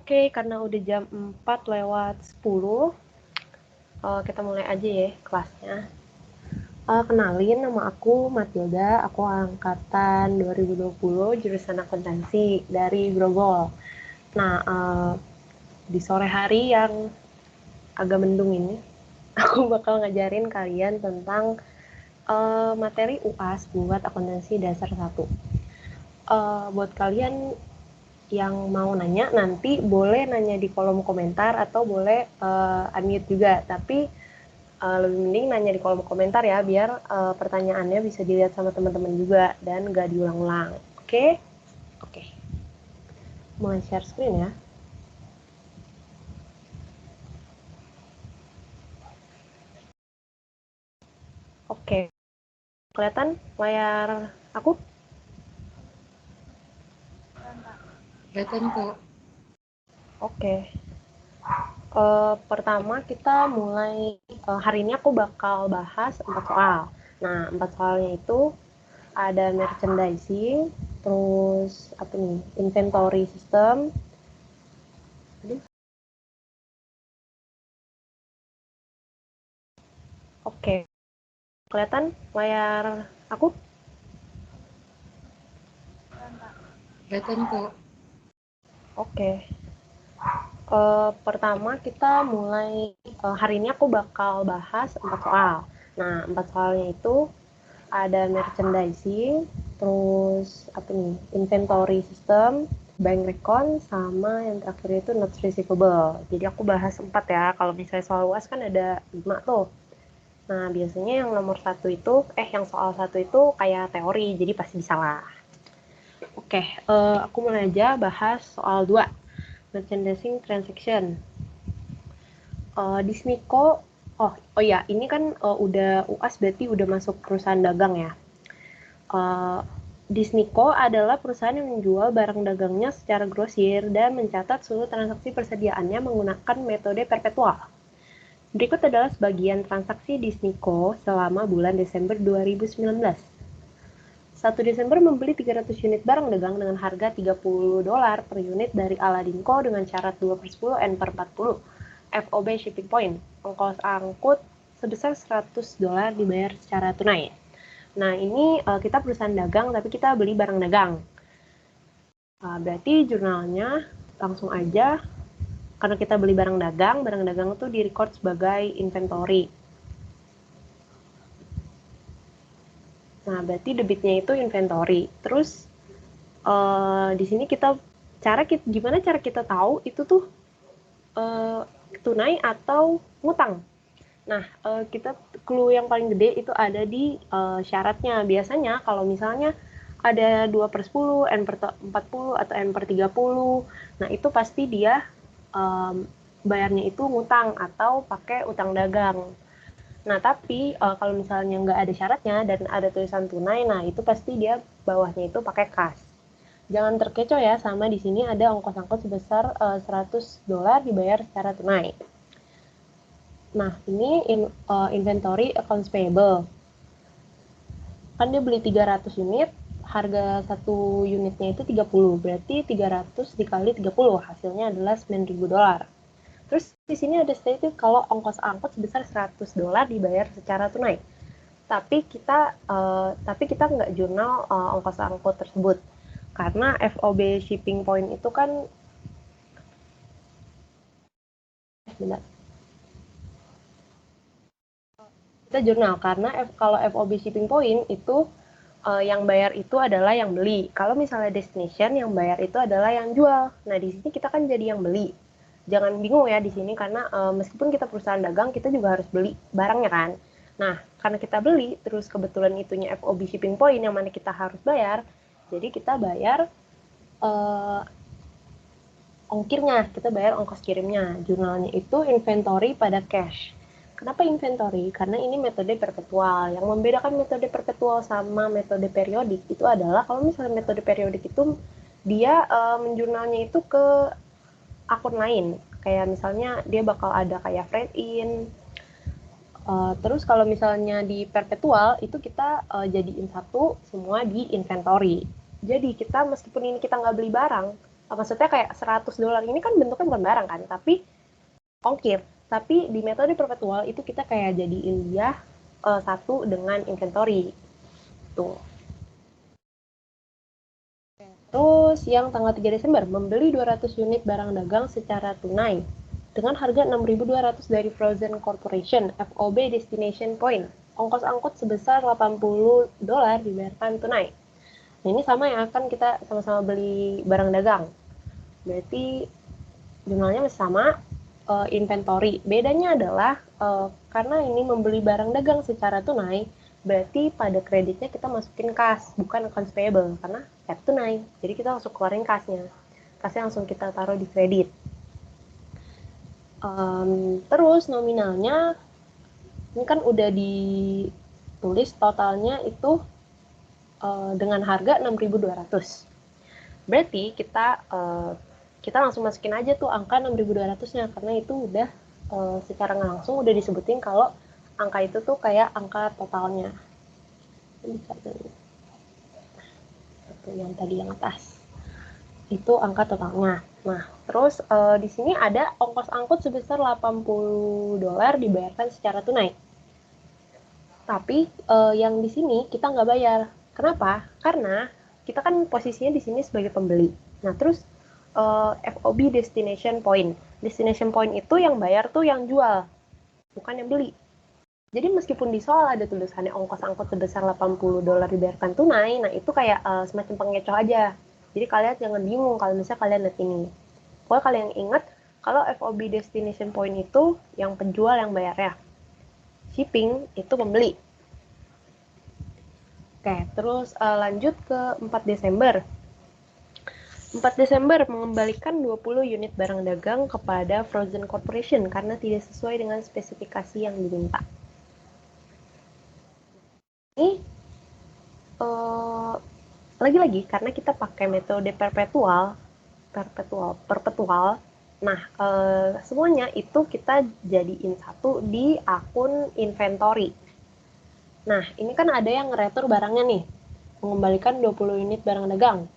Oke, karena udah jam 4:10, kita mulai aja ya kelasnya. Kenalin, nama aku Matilda, aku angkatan 2020, jurusan akuntansi dari Grogol. Nah, di sore hari yang agak mendung ini, aku bakal ngajarin kalian tentang materi UAS buat akuntansi dasar 1. Buat kalian yang mau nanya, nanti boleh nanya di kolom komentar atau boleh unmute juga, tapi lebih mending nanya di kolom komentar ya, biar pertanyaannya bisa dilihat sama teman-teman juga dan gak diulang-ulang. Oke? Oke. Mulai share screen ya. Oke. Kelihatan layar aku? Kelihatan kok. Oke. Pertama kita mulai, hari ini aku bakal bahas 4 soal. Nah, 4 soalnya itu ada merchandising, terus apa nih, inventory system. Oke. Kelihatan layar aku? Kelihatan kok. Oke. Pertama kita mulai, hari ini aku bakal bahas 4 soal. Nah, 4 soalnya itu ada merchandising, terus apa nih, inventory system, bank recon, sama yang terakhir itu notes receivable. Jadi aku bahas 4 ya. Kalau misalnya soal UAS kan ada 5 tuh. Nah, biasanya yang nomor 1 itu, yang soal 1 itu kayak teori, jadi pasti bisa lah. Oke, aku mulai aja bahas soal 2, merchandising transaction. Di SMIKO, oh ya, ini kan udah UAS berarti udah masuk perusahaan dagang ya. Di SMIKO adalah perusahaan yang menjual barang dagangnya secara grosir dan mencatat seluruh transaksi persediaannya menggunakan metode perpetual. Berikut adalah sebagian transaksi di SMIKO selama bulan Desember 2019. 1 Desember membeli 300 unit barang dagang dengan harga $30 per unit dari Aladinco dengan syarat 2/10 N per 40. FOB shipping point. Ongkos angkut sebesar $100 dibayar secara tunai. Nah, ini kita perusahaan dagang tapi kita beli barang dagang. Berarti jurnalnya langsung aja, karena kita beli barang dagang itu di-record sebagai inventory. Nah, berarti debitnya itu inventory. Terus di sini gimana cara kita tahu itu tuh tunai atau ngutang. Nah, clue yang paling gede itu ada di syaratnya. Biasanya kalau misalnya ada 2/10, N per 40, atau N per 30, nah itu pasti dia bayarnya itu ngutang atau pakai utang dagang. Nah, tapi kalau misalnya nggak ada syaratnya dan ada tulisan tunai, nah itu pasti dia bawahnya itu pakai kas. Jangan terkecoh ya, sama di sini ada ongkos angkut sebesar $100 dibayar secara tunai. Nah, ini inventory accounts payable. Kan dia beli 300 unit, harga satu unitnya itu 30, berarti 300 dikali 30, hasilnya adalah $9.000. Terus di sini ada stated kalau ongkos angkut sebesar $100 dibayar secara tunai. Tapi kita nggak jurnal ongkos angkut tersebut. Karena FOB shipping point itu kan kita jurnal, karena kalau FOB shipping point itu yang bayar itu adalah yang beli. Kalau misalnya destination, yang bayar itu adalah yang jual. Nah, di sini kita kan jadi yang beli. Jangan bingung ya di sini, karena meskipun kita perusahaan dagang, kita juga harus beli barangnya kan. Nah, karena kita beli, terus kebetulan itunya FOB shipping point yang mana kita harus bayar, jadi kita bayar ongkirnya, kita bayar ongkos kirimnya. Jurnalnya itu inventory pada cash. Kenapa inventory? Karena ini metode perpetual. Yang membedakan metode perpetual sama metode periodik itu adalah kalau misalnya metode periodik itu dia menjurnalnya itu ke akun lain. Kayak misalnya dia bakal ada kayak freight in. Terus kalau misalnya di perpetual itu kita jadiin satu semua di inventory. Jadi kita meskipun ini kita nggak beli barang, Maksudnya kayak $100 ini kan bentuknya bukan barang kan, tapi ongkir. Tapi di metode perpetual itu kita kayak jadiin dia satu dengan inventory. Tuh. Terus yang tanggal 3 Desember, membeli 200 unit barang dagang secara tunai dengan harga 6.200 dari Frozen Corporation, FOB Destination Point. Ongkos angkut sebesar $80 dibayarkan tunai. Nah, ini sama ya, kan kita sama-sama beli barang dagang. Berarti jumlahnya masih sama, inventory. Bedanya adalah karena ini membeli barang dagang secara tunai, berarti pada kreditnya kita masukin kas, bukan accounts payable, karena tunai. Jadi kita langsung keluarin kasnya. Kasnya langsung kita taruh di kredit. Terus nominalnya, ini kan udah ditulis totalnya itu dengan harga 6.200. Berarti kita langsung masukin aja tuh angka 6.200-nya, karena itu udah secara nggak langsung udah disebutin kalau angka itu tuh kayak angka totalnya. Itu yang tadi yang atas. Itu angka totalnya. Nah, terus di sini ada ongkos angkut sebesar $80 dibayarkan secara tunai. Tapi yang di sini kita nggak bayar. Kenapa? Karena kita kan posisinya di sini sebagai pembeli. Nah, terus FOB Destination Point. Destination Point itu yang bayar tuh yang jual, bukan yang beli. Jadi meskipun di soal ada tulisannya ongkos angkut sebesar $80 dibayarkan tunai, nah itu kayak semacam pengecoh aja. Jadi kalian jangan bingung kalau misalnya kalian lihat ini. Pokoknya kalian ingat kalau FOB Destination Point itu yang penjual yang bayar ya. Shipping itu pembeli. Oke, terus lanjut ke 4 Desember. 4 Desember mengembalikan 20 unit barang dagang kepada Frozen Corporation karena tidak sesuai dengan spesifikasi yang diminta. Ini lagi-lagi karena kita pakai metode perpetual. Nah, semuanya itu kita jadiin satu di akun inventory. Nah, ini kan ada yang ngeretur barangnya nih, mengembalikan 20 unit barang dagang.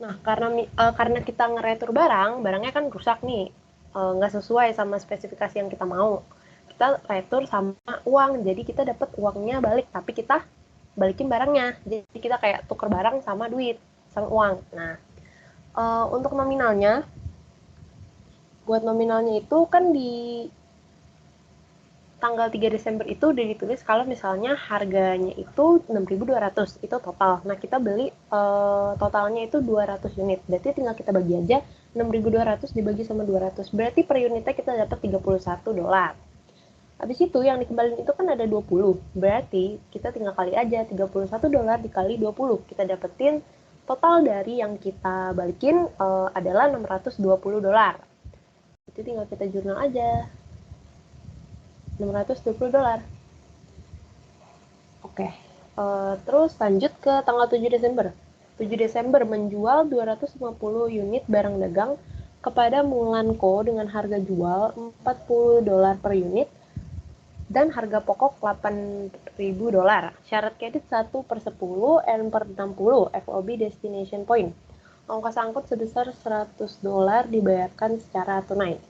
Nah, karena kita ngeretur barangnya kan rusak nih, nggak sesuai sama spesifikasi yang kita mau. Kita retur sama uang, jadi kita dapat uangnya balik, tapi kita balikin barangnya. Jadi kita kayak tuker barang sama duit, sama uang. Nah, untuk nominalnya, buat nominalnya itu kan di tanggal 3 Desember itu udah ditulis kalau misalnya harganya itu 6.200 itu total. Nah, kita beli totalnya itu 200 unit. Berarti tinggal kita bagi aja 6.200 dibagi sama 200. Berarti per unitnya kita dapat $31. Habis itu yang dikembaliin itu kan ada 20. Berarti kita tinggal kali aja $31 dikali 20. Kita dapetin total dari yang kita balikin adalah $620. Itu tinggal kita jurnal aja. $620. Oke. Terus lanjut ke tanggal 7 Desember. 7 Desember menjual 250 unit barang dagang kepada Mulanco dengan harga jual $40 per unit dan harga pokok $8.000. Syarat kredit 1/10 N/60 FOB Destination Point. Ongkos angkut sebesar $100 dibayarkan secara tunai.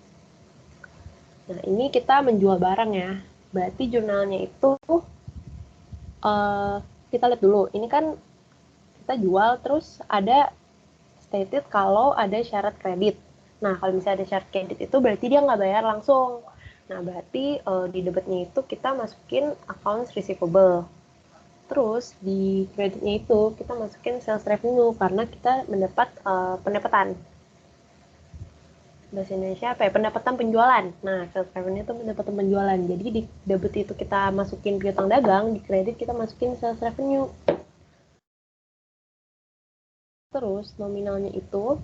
Nah, ini kita menjual barang ya. Berarti jurnalnya itu kita lihat dulu. Ini kan kita jual, terus ada stated kalau ada syarat kredit. Nah, kalau misalnya ada syarat kredit itu berarti dia nggak bayar langsung. Nah, berarti di debitnya itu kita masukin accounts receivable. Terus di kreditnya itu kita masukin sales revenue karena kita mendapat pendapatan. Bahasa Indonesia apa ya? Pendapatan penjualan. Nah, sales revenue itu pendapatan penjualan. Jadi di debit itu kita masukin piutang dagang, di kredit kita masukin sales revenue. Terus nominalnya itu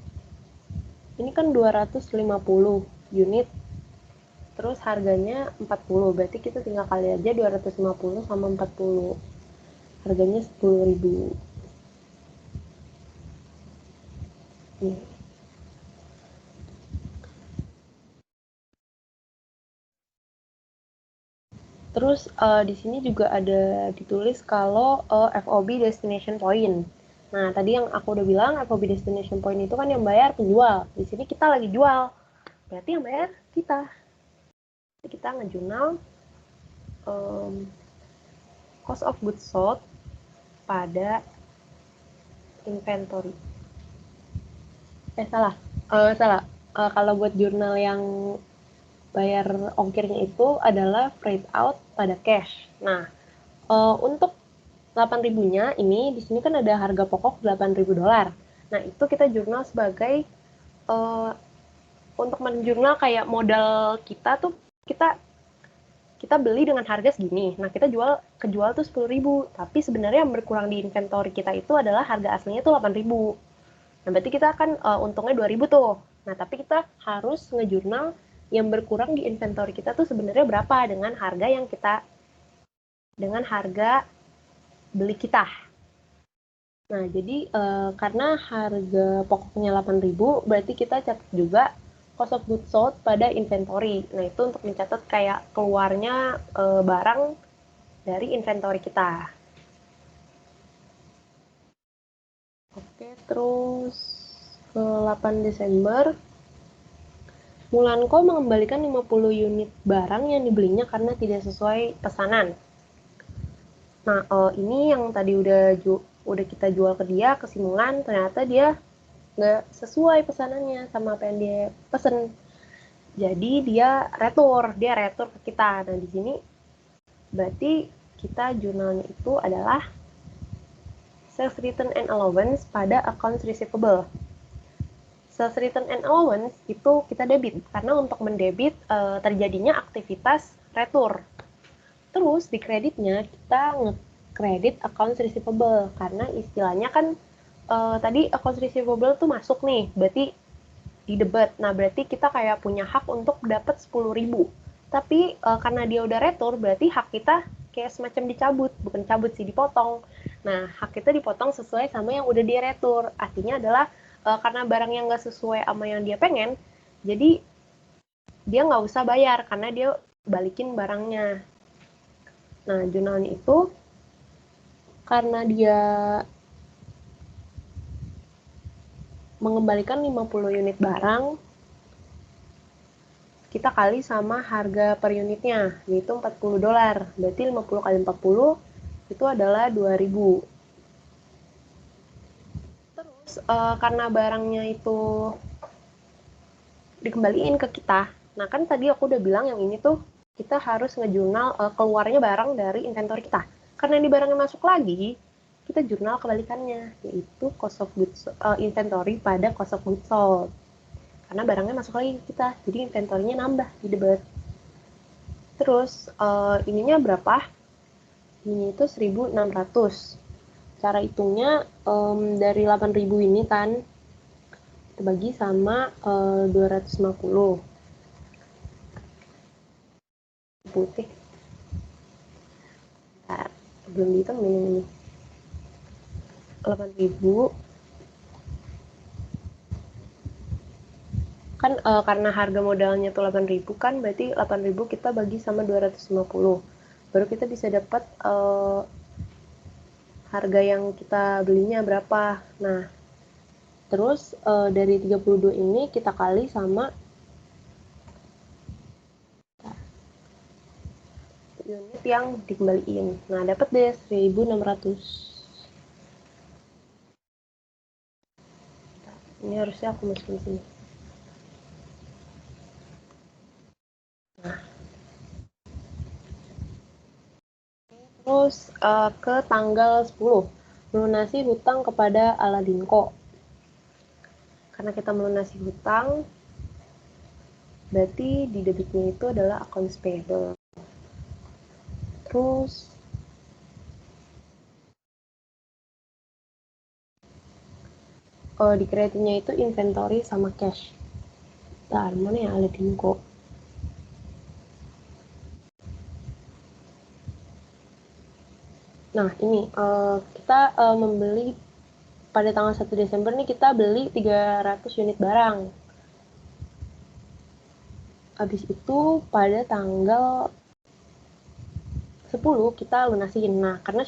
ini kan 250 unit. Terus harganya 40. Berarti kita tinggal kali aja 250 sama 40. Harganya 10.000. Nih. Terus di sini juga ada ditulis kalau FOB Destination Point. Nah, tadi yang aku udah bilang FOB destination point itu kan yang bayar penjual. Di sini kita lagi jual. Berarti yang bayar kita. Kita ngejurnal cost of goods sold pada inventory. Salah. Salah. Kalau buat jurnal yang bayar ongkirnya itu adalah freight out pada cash. Nah, untuk 8.000-nya ini di sini kan ada harga pokok $8.000. Nah, itu kita jurnal sebagai untuk menjurnal kayak modal kita tuh kita beli dengan harga segini. Nah, kita kejual tuh 10.000. Tapi sebenarnya yang berkurang di inventory kita itu adalah harga aslinya tuh 8.000. Nah, berarti kita kan untungnya 2.000 tuh. Nah, tapi kita harus ngejurnal yang berkurang di inventory kita tuh sebenarnya berapa dengan harga beli kita. Nah, jadi karena harga pokoknya 8.000, berarti kita catat juga cost of goods sold pada inventory. Nah, itu untuk mencatat kayak keluarnya barang dari inventory kita. Oke, terus ke 8 Desember, Mulanko mengembalikan 50 unit barang yang dibelinya karena tidak sesuai pesanan. Nah, ini yang tadi udah kita jual ke dia, ke si Mulan, ternyata dia nggak sesuai pesanannya sama apa yang dia pesen. Jadi dia retur ke kita. Nah, di sini berarti kita jurnalnya itu adalah sales return and allowance pada accounts receivable. Sales return and allowance itu kita debit karena untuk mendebit terjadinya aktivitas retur. Terus di kreditnya kita nge-kredit accounts receivable karena istilahnya kan tadi accounts receivable tuh masuk nih, berarti di debit. Nah, berarti kita kayak punya hak untuk dapat 10.000. Tapi karena dia udah retur, berarti hak kita kayak semacam dicabut, bukan cabut sih, dipotong. Nah, hak kita dipotong sesuai sama yang udah dia retur. Artinya adalah karena barang yang nggak sesuai sama yang dia pengen, jadi dia nggak usah bayar karena dia balikin barangnya. Nah, jurnalnya itu karena dia mengembalikan 50 unit barang, kita kali sama harga per unitnya, yaitu $40. Berarti 50 kali 40 itu adalah 2.000. Terus karena barangnya itu dikembaliin ke kita. Nah, kan tadi aku udah bilang yang ini tuh kita harus ngejurnal keluarnya barang dari inventory kita. Karena ini barangnya masuk lagi, kita jurnal kebalikannya, yaitu cost of goods inventory pada cost of goods sold. Karena barangnya masuk lagi ke kita, jadi inventory-nya nambah di debit. Terus ininya berapa? Ini itu 1.600. Cara hitungnya dari 8.000 ini kan kita bagi sama 250. Putih. Bentar, belum dihitung ini. 8.000 kan karena harga modalnya tuh 8.000 kan, berarti 8.000 kita bagi sama 250. Baru kita bisa dapat harga yang kita belinya berapa. Nah, terus dari 32 ini kita kali sama unit yang dikembaliin. Nah, dapat deh 1.600. Ini harusnya aku masukin sini. Nah, terus ke tanggal 10, melunasi hutang kepada Aladinco. Karena kita melunasi hutang, berarti di debitnya itu adalah accounts payable. Terus di kreditnya itu inventory sama cash. Nah, mana ya Aladinco? Nah, ini kita membeli pada tanggal 1 Desember nih kita beli 300 unit barang. Habis itu pada tanggal 10 kita lunasin. Nah, karena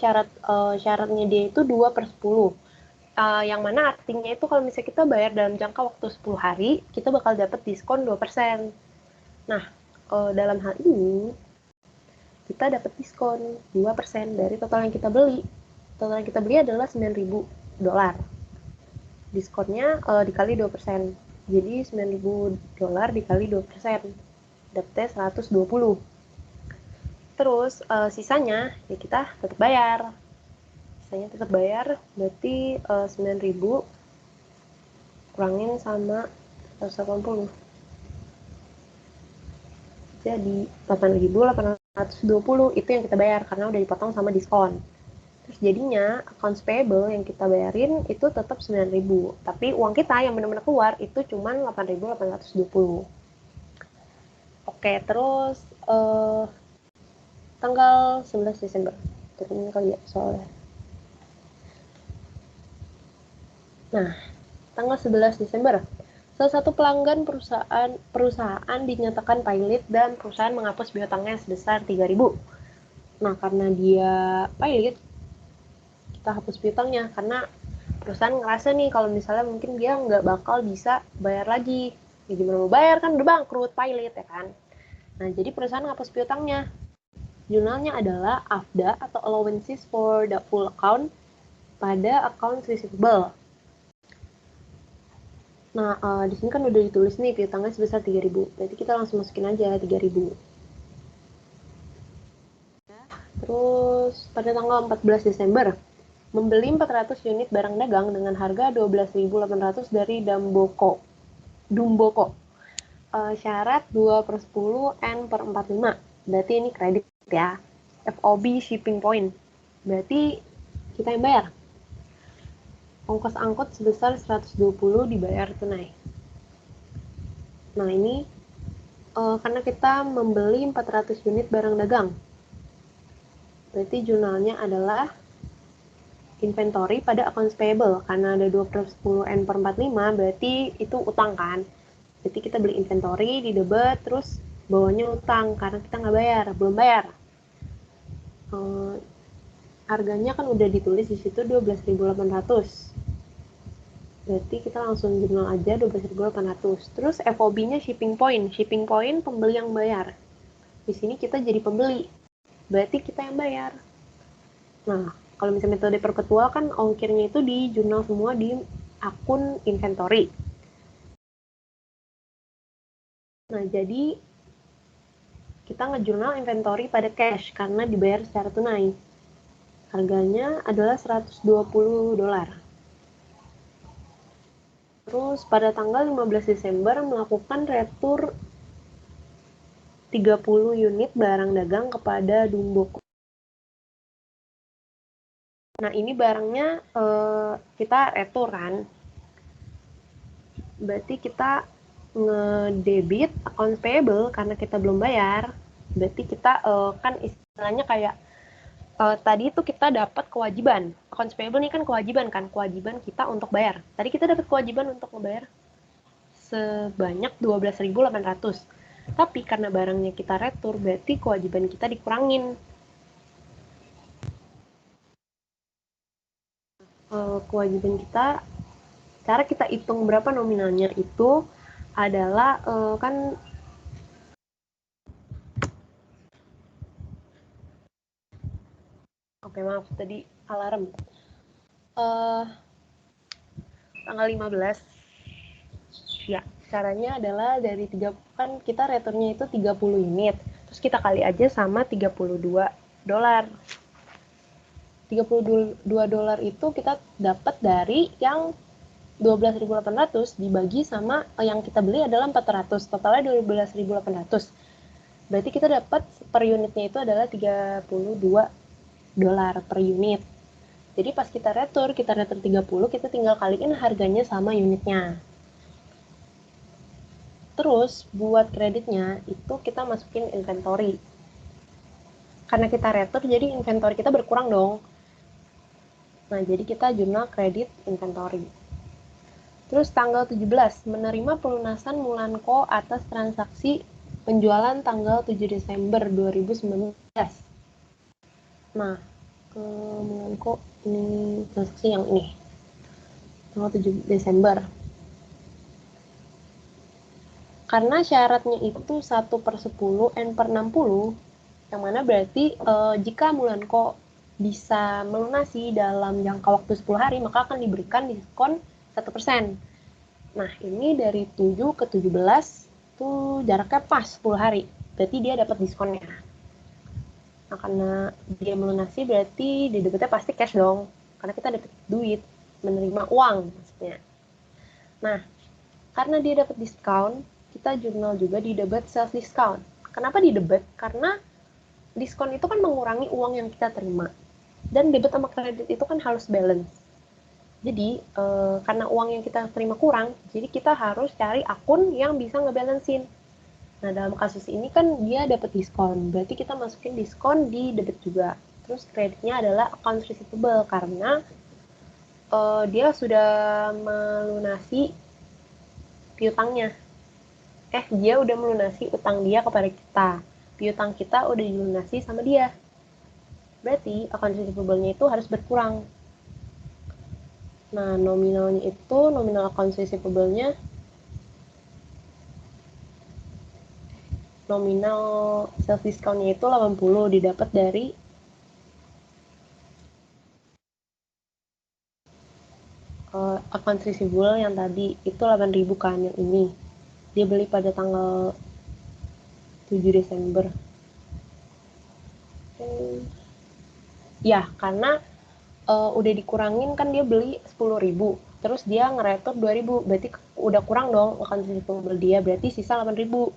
syaratnya dia itu 2/10. Yang mana artinya itu kalau misalnya kita bayar dalam jangka waktu 10 hari, kita bakal dapat diskon 2%. Nah, dalam hal ini, kita dapat diskon 2% dari total yang kita beli. Total yang kita beli adalah $9.000. Diskonnya dikali 2%. Jadi $9.000 dikali 2%. Dapatnya 120. Terus sisanya ya kita tetap bayar. Sisanya tetap bayar, berarti 9.000 kurangin sama 180. Jadi 8.820 itu yang kita bayar karena udah dipotong sama diskon. Terus jadinya accounts payable yang kita bayarin itu tetap 9.000, tapi uang kita yang benar-benar keluar itu cuma 8.820. Oke, terus tanggal 11 Desember. Turun kali ya soalnya. Nah, tanggal 11 Desember. Salah satu pelanggan perusahaan dinyatakan pilot dan perusahaan menghapus piutangnya sebesar 3.000. Nah, karena dia pilot, kita hapus piutangnya karena perusahaan ngerasa nih kalau misalnya mungkin dia nggak bakal bisa bayar lagi. Ya gimana mau bayar kan udah bangkrut pilot ya kan. Nah, jadi perusahaan hapus piutangnya. Jurnalnya adalah AFDA atau Allowances for the Full Account pada Accounts Receivable. Nah, di sini kan udah ditulis nih piutangnya sebesar 3.000. Berarti kita langsung masukin aja 3.000. Terus pada tanggal 14 Desember, membeli 400 unit barang dagang dengan harga 12.800 dari Dumboko. Syarat 2/10 N/45. Berarti ini kredit ya. FOB shipping point. Berarti kita yang bayar. Ongkos angkut sebesar 120 dibayar tunai. Nah, ini karena kita membeli 400 unit barang dagang. Berarti jurnalnya adalah inventory pada accounts payable. Karena ada 2/10 N/45, berarti itu utang kan. Berarti kita beli inventory, di debit, terus bawahnya utang karena kita nggak bayar, belum bayar. Harganya kan udah ditulis di situ 12.800. Berarti kita langsung jurnal aja 12.800. Terus FOB-nya shipping point. Shipping point pembeli yang bayar. Di sini kita jadi pembeli. Berarti kita yang bayar. Nah, kalau misalnya metode perpetual kan ongkirnya itu di jurnal semua di akun inventory. Nah, jadi kita ngejurnal inventory pada cash karena dibayar secara tunai. Harganya adalah $120. Terus pada tanggal 15 Desember melakukan retur 30 unit barang dagang kepada Dumboko. Nah, ini barangnya kita retur kan. Berarti kita ngedebit account payable karena kita belum bayar. Berarti kita kan istilahnya kayak tadi itu kita dapat kewajiban. Accounts payable ini kan kewajiban kita untuk bayar. Tadi kita dapat kewajiban untuk membayar sebanyak 12.800. Tapi karena barangnya kita retur, berarti kewajiban kita dikurangin. Kewajiban kita, cara kita hitung berapa nominalnya itu adalah kan oke, maaf tadi alarm. Tanggal 15 ya, caranya adalah dari 3 kan kita returnya itu 30 unit. Terus kita kali aja sama $32. $32 itu kita dapat dari yang 12.800 dibagi sama yang kita beli adalah 400. Totalnya 12.800. Berarti kita dapat per unitnya itu adalah $32 per unit. Jadi pas kita retur 30, kita tinggal kaliin harganya sama unitnya. Terus buat kreditnya itu kita masukin inventory. Karena kita retur jadi inventory kita berkurang dong. Nah, jadi kita jurnal kredit inventory. Terus tanggal 17 menerima pelunasan Mulanko atas transaksi penjualan tanggal 7 Desember 2019. Nah, Mulanko ini transaksi yang ini. tanggal 7 Desember. Karena syaratnya itu 1/10 N/60, yang mana berarti jika Mulanko bisa melunasi dalam jangka waktu 10 hari, maka akan diberikan diskon 1%. Nah, ini dari 7 ke 17, tuh jaraknya pas 10 hari. Berarti dia dapat diskonnya. Nah, karena dia melunasi berarti di debitnya pasti cash dong. Karena kita dapat duit, menerima uang maksudnya. Nah, karena dia dapat diskon, kita jurnal juga di debit sales discount. Kenapa di debit? Karena diskon itu kan mengurangi uang yang kita terima. Dan debit sama kredit itu kan harus balance. Jadi, karena uang yang kita terima kurang, jadi kita harus cari akun yang bisa ngebalancein. Nah, dalam kasus ini kan dia dapat diskon. Berarti kita masukin diskon di debit juga. Terus kreditnya adalah accounts receivable karena dia sudah melunasi piutangnya. Dia udah melunasi utang dia kepada kita. Piutang kita udah dilunasi sama dia. Berarti account receivable-nya itu harus berkurang. Nah, nominalnya itu, nominal account receivable-nya, nominal sales discount-nya itu 80 didapat dari account receivable yang tadi itu 8.000 kan, yang ini. Dia beli pada tanggal 7 Desember. Ya, karena udah dikurangin kan dia beli 10.000, terus dia ngeretur 2.000, berarti udah kurang dong account receivable dia, berarti sisa 8.000.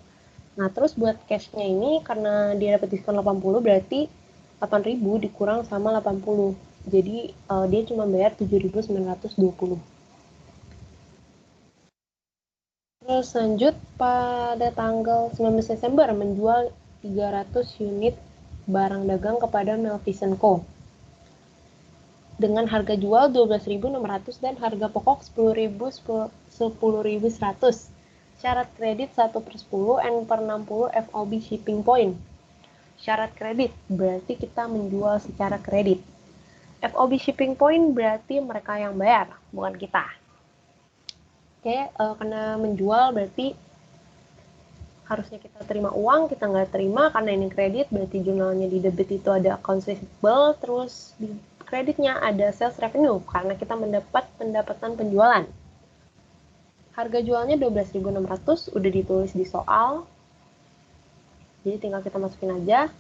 Nah, terus buat cash-nya ini karena dia dapat diskon 80, berarti 8.000 dikurang sama 80. Jadi dia cuma bayar 7.920. Terus lanjut pada tanggal 19 Desember menjual 300 unit barang dagang kepada Melvison Co. dengan harga jual 12.600 dan harga pokok 10.100. Syarat kredit 1/10 N/60 FOB shipping point. Syarat kredit berarti kita menjual secara kredit. FOB shipping point berarti mereka yang bayar, bukan kita. Oke, karena menjual berarti harusnya kita terima uang, kita nggak terima karena ini kredit, berarti jurnalnya di debit itu ada accounts receivable, terus di kreditnya ada sales revenue karena kita mendapat pendapatan penjualan. Harga jualnya 12.600 udah ditulis di soal. Jadi tinggal kita masukin aja.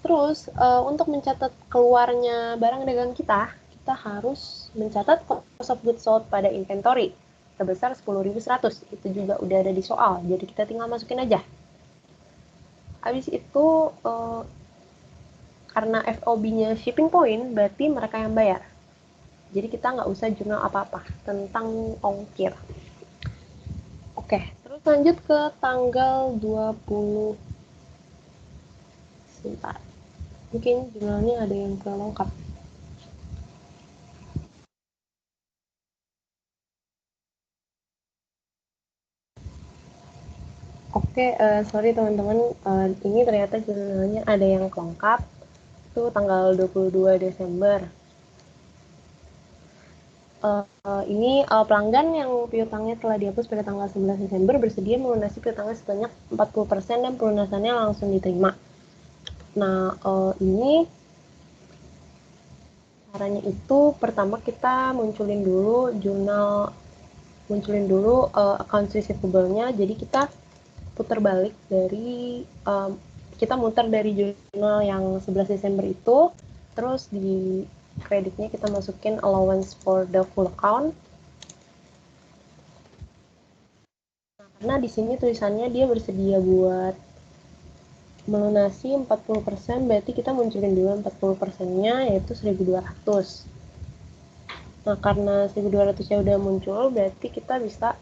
Terus untuk mencatat keluarnya barang dagang kita harus mencatat cost of goods sold pada inventory sebesar 10.100. Itu juga udah ada di soal. Jadi kita tinggal masukin aja. Habis itu karena FOB-nya shipping point, berarti mereka yang bayar. Jadi kita nggak usah jurnal apa-apa tentang ongkir. Oke, terus lanjut ke tanggal 20. Sebentar. Mungkin jurnalnya ada yang kurang lengkap. Oke, sorry teman-teman, ini ternyata jurnalnya ada yang lengkap. Itu tanggal 22 Desember. Ini pelanggan yang piutangnya telah dihapus pada tanggal 11 Desember bersedia melunasi piutangnya sebanyak 40% dan pelunasannya langsung diterima. Nah, ini caranya itu pertama kita munculin dulu account receivable-nya. Jadi kita putar balik dari kita muter dari jurnal yang 11 Desember itu, terus di kreditnya kita masukin allowance for the full account. Nah, karena di sini tulisannya dia bersedia buat melunasi 40%, berarti kita munculin dulu 40%-nya yaitu 1.200. Nah, karena 1.200-nya udah muncul, berarti kita bisa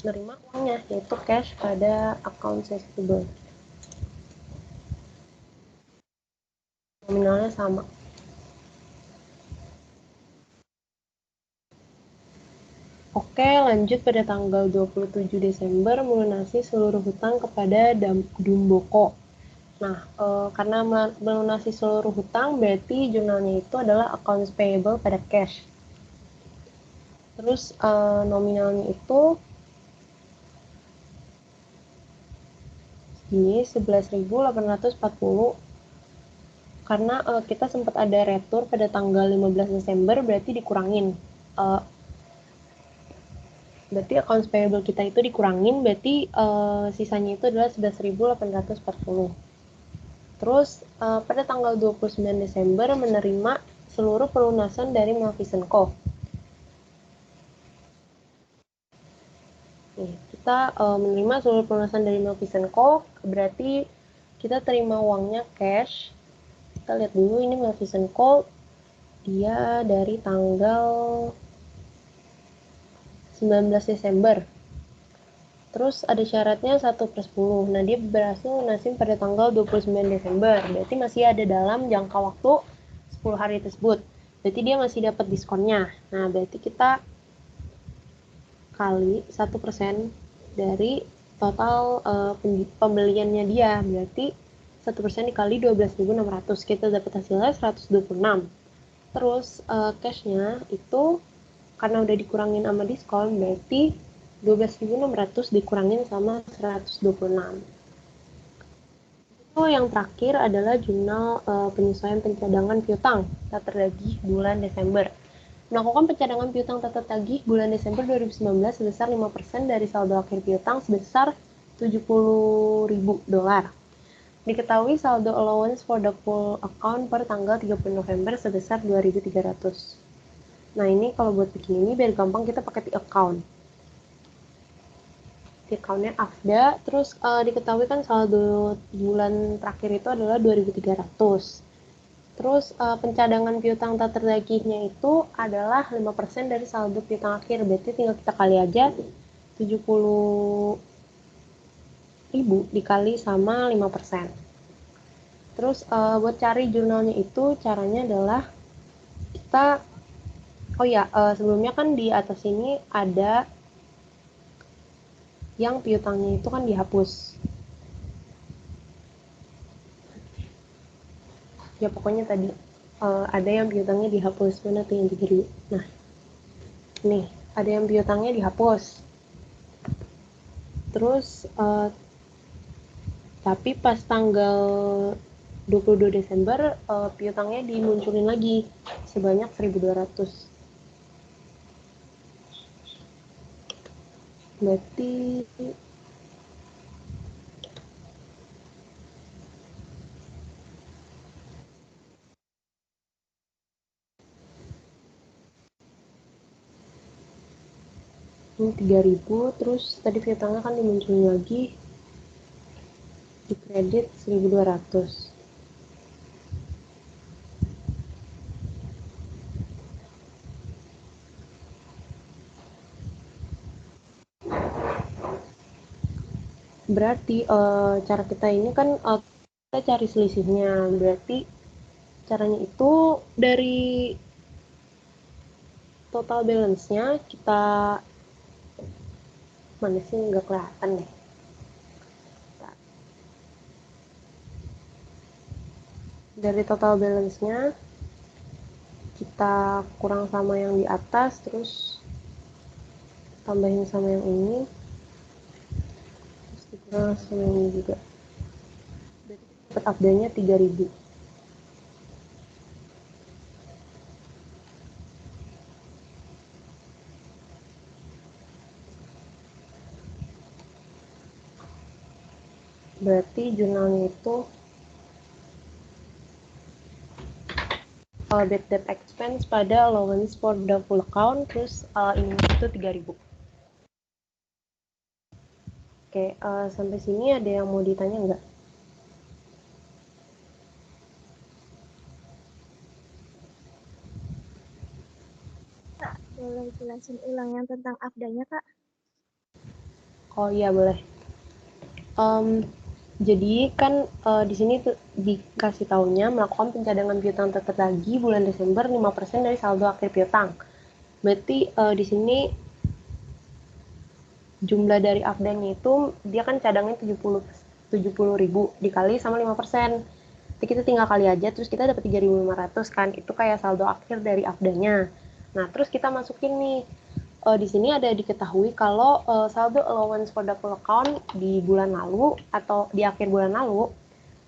nerima uangnya yaitu cash pada account receivable. Nominalnya sama. Oke, lanjut pada tanggal 27 Desember melunasi seluruh hutang kepada Dumboko. Nah, karena melunasi seluruh hutang berarti jurnalnya itu adalah accounts payable pada cash. Terus nominalnya itu segini 11.840 karena kita sempat ada retur pada tanggal 15 Desember berarti dikurangin. Berarti accounts payable kita itu dikurangin, berarti sisanya itu adalah 11.840. Terus pada tanggal 29 Desember menerima seluruh pelunasan dari Maleficent Co. Nih, kita menerima seluruh pelunasan dari Maleficent Co. Berarti kita terima uangnya cash. Kita lihat dulu ini Maleficent Co. Dia dari tanggal 19 Desember. Terus ada syaratnya 1/10. Nah, dia berhasil lunasin pada tanggal 29 Desember. Berarti masih ada dalam jangka waktu 10 hari tersebut. Berarti dia masih dapat diskonnya. Nah, berarti kita kali 1% dari total pembeliannya dia. Berarti 1% dikali 12.600. Kita dapat hasilnya 126. Terus cashnya itu karena udah dikurangin sama diskon, berarti 12.600 dikurangin sama 126. Itu yang terakhir adalah jurnal penyesuaian pencadangan piutang tak terdagih bulan Desember. Melakukan pencadangan piutang tak terdagih bulan Desember 2019 sebesar 5% dari saldo akhir piutang sebesar $70.000. Diketahui saldo allowance for the full account per tanggal 30 November sebesar 2.300. Nah, ini kalau buat bikin ini biar gampang kita pakai di account. Di accountnya AFDA, terus diketahui kan saldo bulan terakhir itu adalah 2.300. Terus pencadangan piutang tak terdagihnya itu adalah 5% dari saldo piutang akhir. Berarti tinggal kita kali aja 70.000 dikali sama 5%. Terus buat cari jurnalnya itu caranya adalah kita sebelumnya kan di atas ini ada yang piutangnya itu kan dihapus. Ya pokoknya tadi ada yang piutangnya dihapus. Mana tuh yang 3.000? Nah, nih ada yang piutangnya dihapus. Terus tapi pas tanggal 22 Desember piutangnya dimunculin lagi sebanyak 1.200. Berarti ini 3.000, terus tadi piutangnya kan dimunculin lagi di kredit 1.200. Berarti cara kita ini kan kita cari selisihnya. Berarti caranya itu dari total balance-nya kita mana sih nggak kelihatan deh. Dari total balance-nya kita kurang sama yang di atas, terus tambahin sama yang ini, terus dikurang sama yang ini juga. Berarti dapat update-nya 3.000. Berarti jurnalnya itu bad debt expense pada allowance for the full account, terus ini itu 3.000. Oke, sampai sini ada yang mau ditanya nggak? Kak, boleh jelasin ulang yang tentang AFDA-nya, Kak? Oh iya boleh. Jadi kan di sini dikasih taunya melakukan pencadangan piutang tak terdagih bulan Desember 5% dari saldo akhir piutang. Berarti di sini jumlah dari AFDA-nya itu dia kan cadangnya 70.000 dikali sama 5%. Jadi kita tinggal kali aja terus kita dapat 3.500 kan. Itu kayak saldo akhir dari AFDA-nya. Nah, terus kita masukin nih di sini ada diketahui kalau saldo allowance for doubtful account di bulan lalu atau di akhir bulan lalu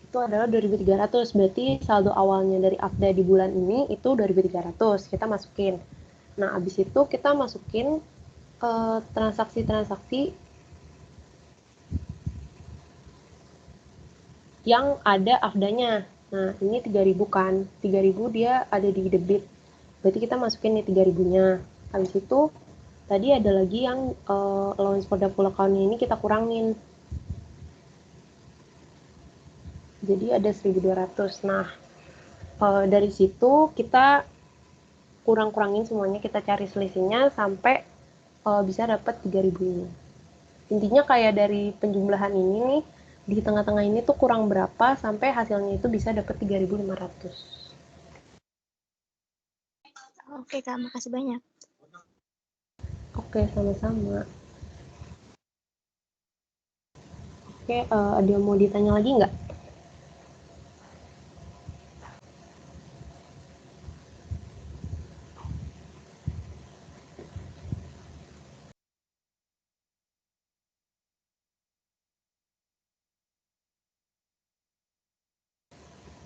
itu adalah 2.300. Berarti saldo awalnya dari AFDA di bulan ini itu 2.300. Kita masukin. Nah, habis itu kita masukin transaksi-transaksi yang ada AFDA-nya. Nah, ini 3.000 kan. 3.000 dia ada di debit. Berarti kita masukin nih 3.000-nya. Habis itu tadi ada lagi yang allowance for doubtful account-nya ini kita kurangin. Jadi ada 1.200. Nah, dari situ kita kurang-kurangin semuanya, kita cari selisihnya sampai bisa dapat 3.000 ini. Intinya kayak dari penjumlahan ini nih, di tengah-tengah ini tuh kurang berapa sampai hasilnya itu bisa dapat 3.500. Oke, Kak, makasih banyak. Oke, sama-sama. Oke, ada yang mau ditanya lagi nggak?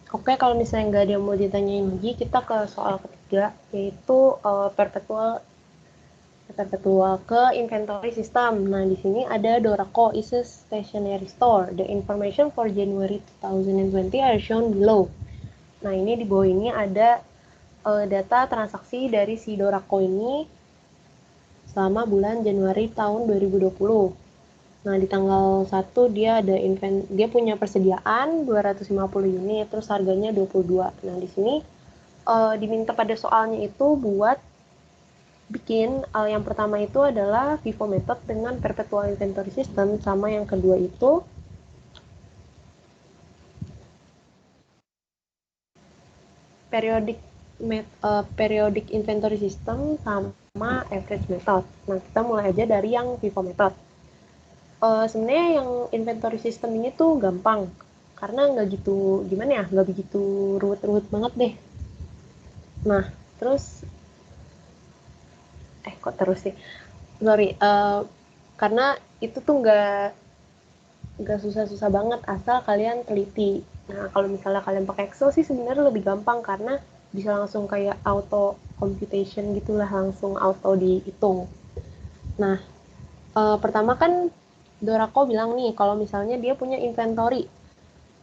Oke, kalau misalnya nggak ada yang mau ditanyain lagi, kita ke soal ketiga, yaitu perpetual ke inventory system. Nah, di sini ada Doraco is a stationary store. The information for January 2020 are shown below. Nah, ini di bawah ini ada data transaksi dari si Doraco ini selama bulan Januari tahun 2020. Nah, di tanggal 1 dia punya persediaan 250 unit, terus harganya 22. Nah, di sini diminta pada soalnya itu buat bikin yang pertama itu adalah FIFO method dengan perpetual inventory system, sama yang kedua itu periodic inventory system sama average method. Nah, kita mulai aja dari yang FIFO method. Sebenarnya yang inventory system ini tuh gampang karena nggak gitu gimana ya, nggak begitu ruwet-ruwet banget deh. Nah, terus kok terus sih, sorry, karena itu tuh nggak susah-susah banget asal kalian teliti. Nah, kalau misalnya kalian pakai Excel sih sebenarnya lebih gampang karena bisa langsung kayak auto computation gitulah, langsung auto dihitung. Nah, pertama kan Dorako bilang nih kalau misalnya dia punya inventory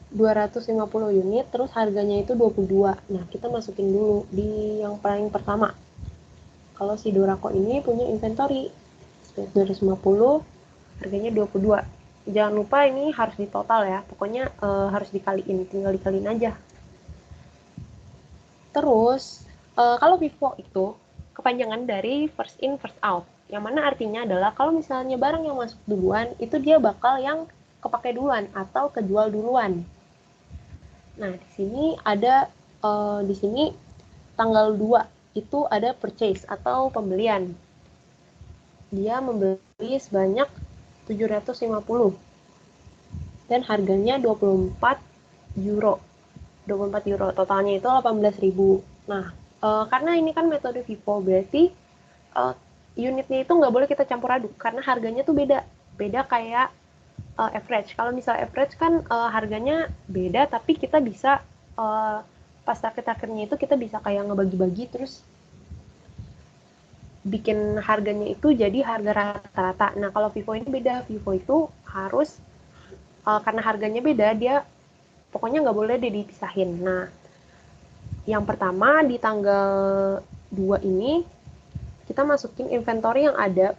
250 unit, terus harganya itu 22. Nah, kita masukin dulu di yang paling pertama. Kalau si Dorako ini punya inventory 250, harganya 22. Jangan lupa ini harus ditotal ya, pokoknya harus dikaliin, tinggal dikaliin aja. Terus, kalau FIFO itu kepanjangan dari first in, first out. Yang mana artinya adalah kalau misalnya barang yang masuk duluan, itu dia bakal yang kepake duluan atau kejual duluan. Nah, di sini ada di sini tanggal 2 itu ada purchase atau pembelian. Dia membeli sebanyak 750 dan harganya 24 euro. 24 euro, totalnya itu 18.000. Nah, karena ini kan metode FIFO, berarti unitnya itu nggak boleh kita campur aduk karena harganya tuh beda. Beda kayak average. Kalau misalnya average kan harganya beda, tapi kita bisa pas target-targetnya itu kita bisa kayak ngebagi-bagi terus bikin harganya itu jadi harga rata-rata. Nah, kalau Vivo ini beda. Vivo itu harus karena harganya beda, dia pokoknya nggak boleh dipisahin. Nah, yang pertama di tanggal 2 ini kita masukin inventory yang ada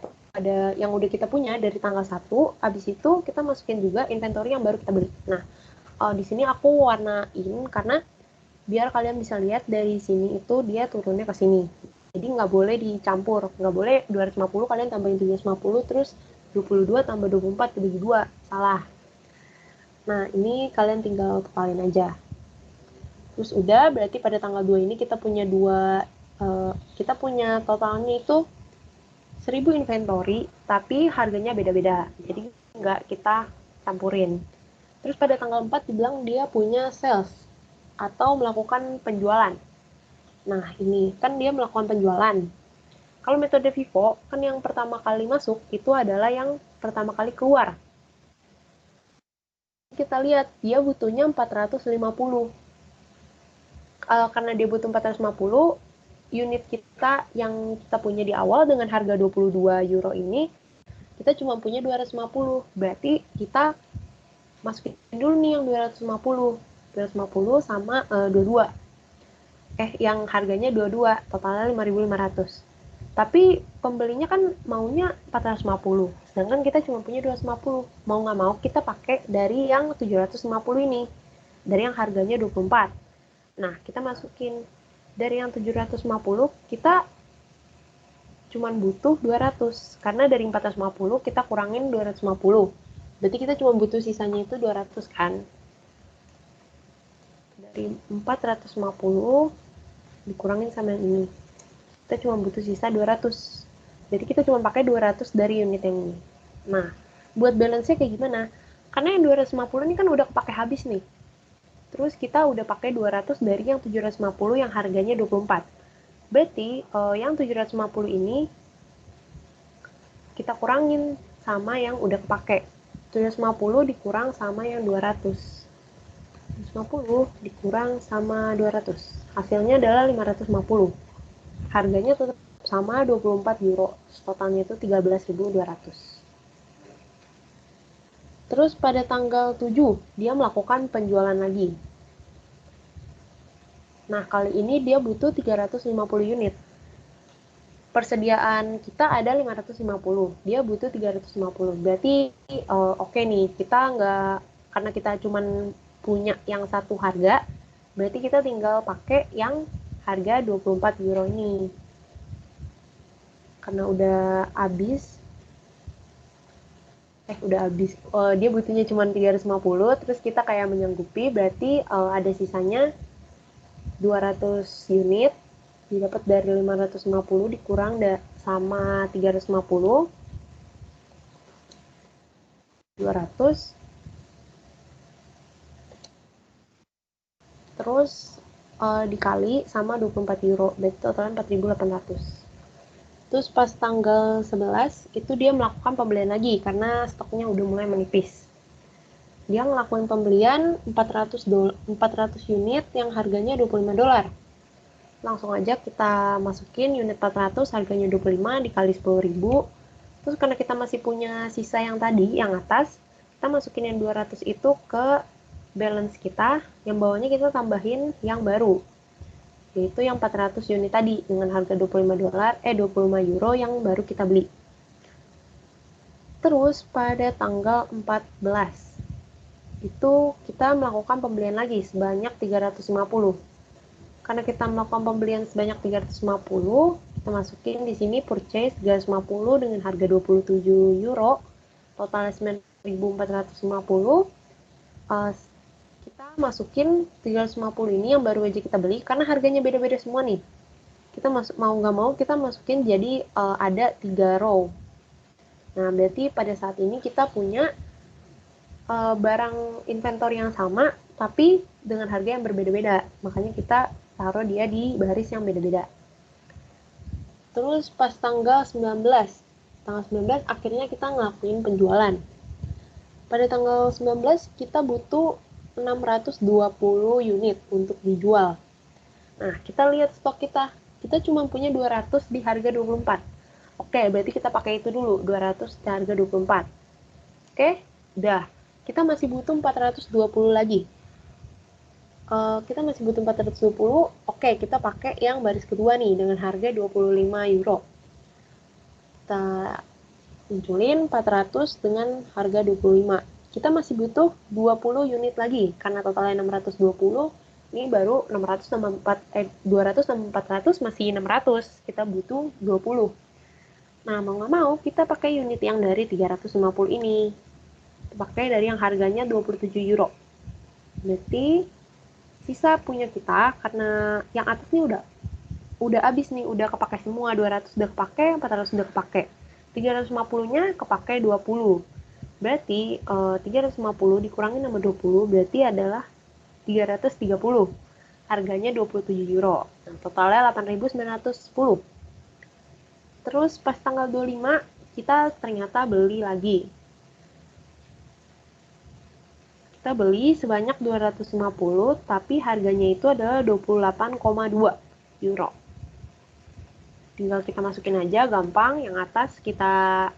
yang udah kita punya dari tanggal 1, habis itu kita masukin juga inventory yang baru kita beli. Nah, di sini aku warnain karena biar kalian bisa lihat dari sini itu dia turunnya ke sini. Jadi nggak boleh dicampur, nggak boleh 250 kalian tambahin 750 terus 22 tambah 24 dibagi 2, salah. Nah, ini kalian tinggal totalin aja. Terus udah, berarti pada tanggal 2 ini kita punya totalnya itu 1000 inventory, tapi harganya beda-beda. Jadi nggak kita campurin. Terus pada tanggal 4 dibilang dia punya sales atau melakukan penjualan. Nah, ini kan dia melakukan penjualan. Kalau metode FIFO, kan yang pertama kali masuk itu adalah yang pertama kali keluar. Kita lihat, dia butuhnya 450. Karena dia butuh 450, unit kita yang kita punya di awal dengan harga 22 euro ini, kita cuma punya 250. Berarti kita masukin dulu nih yang 250. 250 sama 22. Yang harganya 22, totalnya 5.500. Tapi pembelinya kan maunya 450, sedangkan kita cuma punya 250. Mau nggak mau kita pakai dari yang 750 ini, dari yang harganya 24. Nah, kita masukin dari yang 750, kita cuma butuh 200. Karena dari 450 kita kurangin 250. Berarti kita cuma butuh sisanya itu 200 kan. Dari 450 dikurangin sama yang ini. Kita cuma butuh sisa 200. Jadi kita cuma pakai 200 dari unit yang ini. Nah, buat balance-nya kayak gimana? Karena yang 250 ini kan udah kepake habis nih. Terus kita udah pakai 200 dari yang 750 yang harganya 24. Berarti yang 750 ini kita kurangin sama yang udah kepake. 750 dikurang sama yang 200. 750 dikurang sama 200. Hasilnya adalah 550. Harganya tetap sama 24 euro. Totalnya itu 13.200. Terus pada tanggal 7, dia melakukan penjualan lagi. Nah, kali ini dia butuh 350 unit. Persediaan kita ada 550, dia butuh 350. Berarti oke nih, kita nggak, karena kita cuman punya yang satu harga, berarti kita tinggal pakai yang harga 24 euro ini. Karena udah habis, dia butuhnya cuma 350, terus kita kayak menyanggupi, berarti ada sisanya 200 unit, didapat dari 550 dikurang sama 350, 200, terus dikali sama 24 euro, berarti totalnya 4.800. Terus pas tanggal 11 itu dia melakukan pembelian lagi karena stoknya udah mulai menipis. Dia ngelakuin pembelian 400 unit yang harganya 25 dolar. Langsung aja kita masukin unit 400 harganya 25 dikali 10.000. Terus karena kita masih punya sisa yang tadi, yang atas, kita masukin yang 200 itu ke balance kita, yang bawahnya kita tambahin yang baru, yaitu yang 400 unit tadi dengan harga 25 euro yang baru kita beli. Terus pada tanggal 14 itu kita melakukan pembelian lagi sebanyak 350. Karena kita melakukan pembelian sebanyak 350, kita masukin di sini purchase 350 dengan harga 27 euro, totalnya 9.450. Kita masukin 350 ini yang baru aja kita beli karena harganya beda-beda semua nih. Kita mau nggak mau kita masukin jadi ada 3 row. Nah, berarti pada saat ini kita punya barang inventory yang sama tapi dengan harga yang berbeda-beda. Makanya kita taruh dia di baris yang beda-beda. Terus pas tanggal 19 akhirnya kita ngelakuin penjualan. Pada tanggal 19 kita butuh 620 unit untuk dijual. Nah, kita lihat stok kita. Kita cuma punya 200 di harga 24. Oke, berarti kita pakai itu dulu, 200 di harga 24. Oke, udah. Kita masih butuh 420 lagi. Kita masih butuh 420. Oke, kita pakai yang baris kedua nih dengan harga 25 euro. Kita munculin 400 dengan harga 25. Kita masih butuh 20 unit lagi karena totalnya 620. Ini baru 200 tambah 400 masih 600. Kita butuh 20. Nah, mau nggak mau kita pakai unit yang dari 350 ini. Pakai dari yang harganya 27 euro. Berarti sisa punya kita karena yang atas ini udah habis nih, udah kepake semua. 200 udah kepake, 400 udah kepake. 350-nya kepake 20. Berarti 350 dikurangin sama 20 berarti adalah 330. Harganya 27 euro. Nah, totalnya 8.910. Terus pas tanggal 25 kita ternyata beli lagi. Kita beli sebanyak 250, tapi harganya itu adalah 28,2 euro. Tinggal kita masukin aja, gampang. Yang atas kita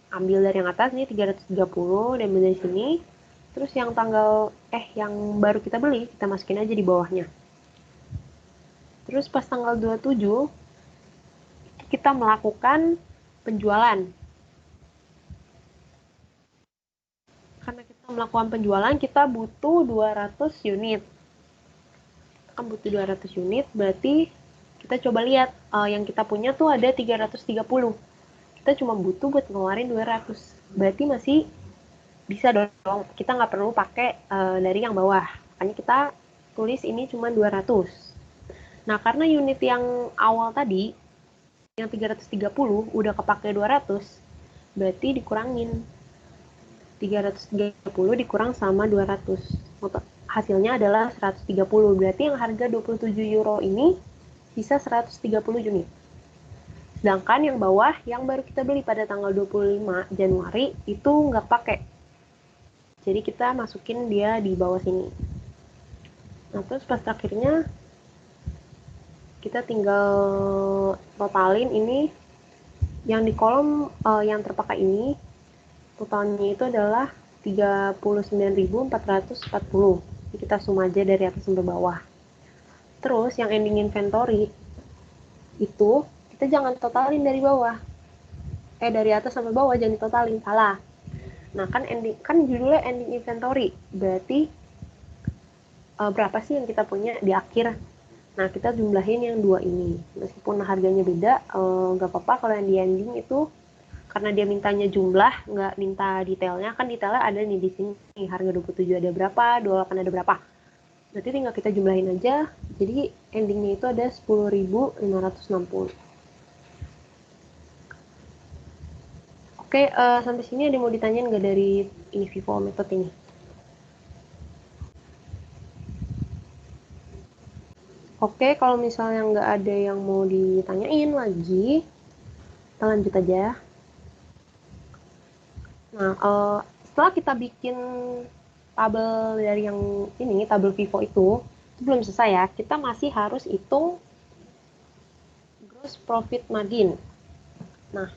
ambil dari yang atas, ini 330, dan dari sini. Terus yang yang baru kita beli, kita masukin aja di bawahnya. Terus pas tanggal 27, kita melakukan penjualan. Karena kita melakukan penjualan, kita butuh 200 unit. Kita kan butuh 200 unit, berarti kita coba lihat, yang kita punya tuh ada 330. Kita cuma butuh buat ngeluarin 200. Berarti masih bisa dong, kita nggak perlu pakai dari yang bawah. Makanya kita tulis ini cuma 200. Nah, karena unit yang awal tadi, yang 330, udah kepake 200, berarti dikurangin. 330 dikurang sama 200. Hasilnya adalah 130. Berarti yang harga 27 euro ini sisa 130 unit. Sedangkan yang bawah, yang baru kita beli pada tanggal 25 Januari, itu nggak pakai. Jadi kita masukin dia di bawah sini. Nah, terus pas akhirnya, kita tinggal totalin ini. Yang di kolom yang terpakai ini, totalnya itu adalah 39.440. Jadi kita sum aja dari atas sampai bawah. Terus yang ending inventory itu kita jangan totalin dari bawah. Dari atas sampai bawah jangan ditotalin, salah. Nah, kan judulnya ending inventory. Berarti berapa sih yang kita punya di akhir? Nah, kita jumlahin yang dua ini. Meskipun harganya beda, nggak apa-apa kalau yang di ending itu, karena dia mintanya jumlah, nggak minta detailnya. Kan detailnya ada nih di sini. Harga 27 ada berapa, 28 ada berapa. Berarti tinggal kita jumlahin aja. Jadi endingnya itu ada 10.560. Oke, sampai sini ada mau ditanyain nggak dari ini Vivo Method ini? Oke, kalau misalnya nggak ada yang mau ditanyain lagi, kita lanjut aja. Nah, setelah kita bikin tabel dari yang ini, tabel Vivo itu belum selesai ya. Kita masih harus hitung gross profit margin. Nah,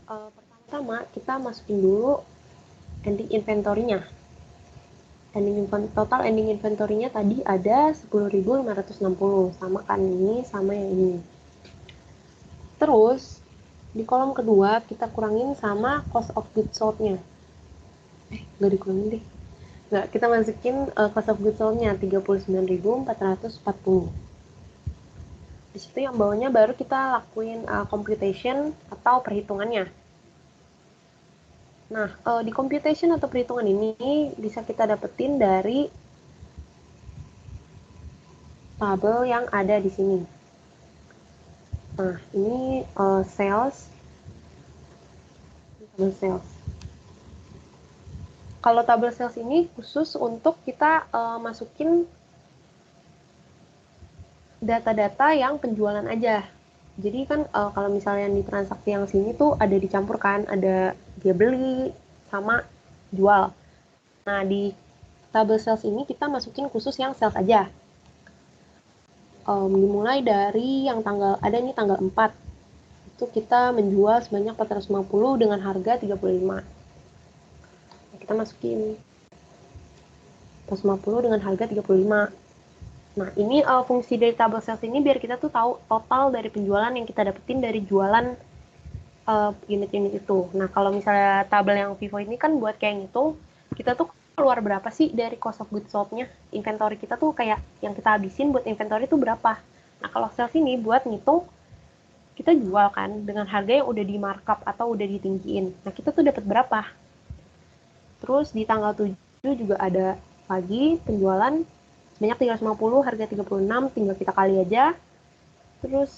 pertama-tama kita masukin dulu ending inventory-nya. Total ending inventory-nya tadi ada 10.560. Sama kan ini, sama yang ini. Terus, di kolom kedua kita kurangin sama cost of goods sold-nya. Nggak dikurangin deh. Nggak, kita masukin cost of goods sold-nya 39.440. Di situ yang bawahnya baru kita lakuin computation atau perhitungannya. Nah, di computation atau perhitungan ini bisa kita dapetin dari tabel yang ada di sini. Nah, ini sales. Tabel sales. Kalau tabel sales ini khusus untuk kita masukin data-data yang penjualan aja. Jadi kan kalau misalnya di transaksi yang sini tuh ada dicampurkan, ada dia beli sama jual. Nah, di tabel sales ini kita masukin khusus yang sales aja. Dimulai dari yang tanggal 4. Itu kita menjual sebanyak 450 dengan harga 35. Nah, kita masukin 450 dengan harga 35. Nah, ini fungsi dari tabel sales ini biar kita tuh tahu total dari penjualan yang kita dapetin dari jualan unit-unit itu. Nah, kalau misalnya tabel yang Vivo ini kan buat kayak gitu, kita tuh keluar berapa sih dari cost of goods sold-nya. Inventory kita tuh kayak yang kita habisin buat inventory itu berapa. Nah, kalau sales ini buat ngitung kita jual kan dengan harga yang udah di markup atau udah ditinggiin. Nah, kita tuh dapat berapa. Terus di tanggal 7 juga ada lagi penjualan sebanyak 350, harga 36, tinggal kita kali aja. Terus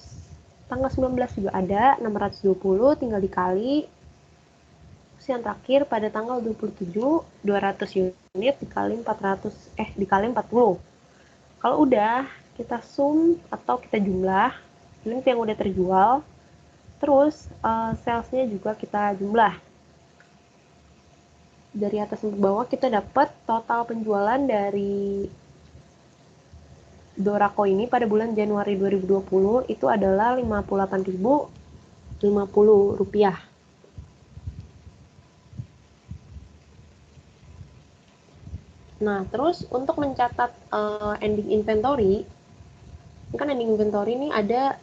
tanggal 19 juga ada 620, tinggal dikali. Terus yang terakhir pada tanggal 27, 200 unit dikali 40. Kalau udah, kita sum atau kita jumlah unit yang udah terjual, terus salesnya juga kita jumlah. Dari atas sampai bawah kita dapat total penjualan dari Dorako ini pada bulan Januari 2020 itu adalah Rp58.050. Nah, terus untuk mencatat ending inventory, kan ending inventory ini ada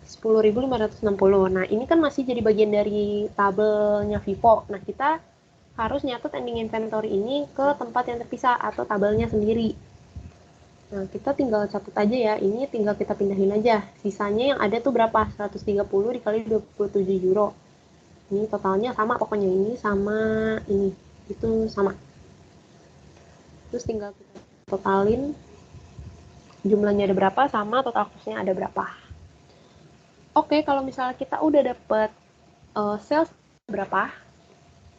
10.560. Nah, ini kan masih jadi bagian dari tabelnya Vivo. Nah, kita harus nyatet ending inventory ini ke tempat yang terpisah atau tabelnya sendiri. Nah, kita tinggal catat aja ya. Ini tinggal kita pindahin aja. Sisanya yang ada tuh berapa? 130 dikali 27 euro. Ini totalnya sama pokoknya. Ini sama ini. Itu sama. Terus tinggal kita totalin jumlahnya ada berapa sama total costnya ada berapa. Oke, kalau misalnya kita udah dapet sales berapa,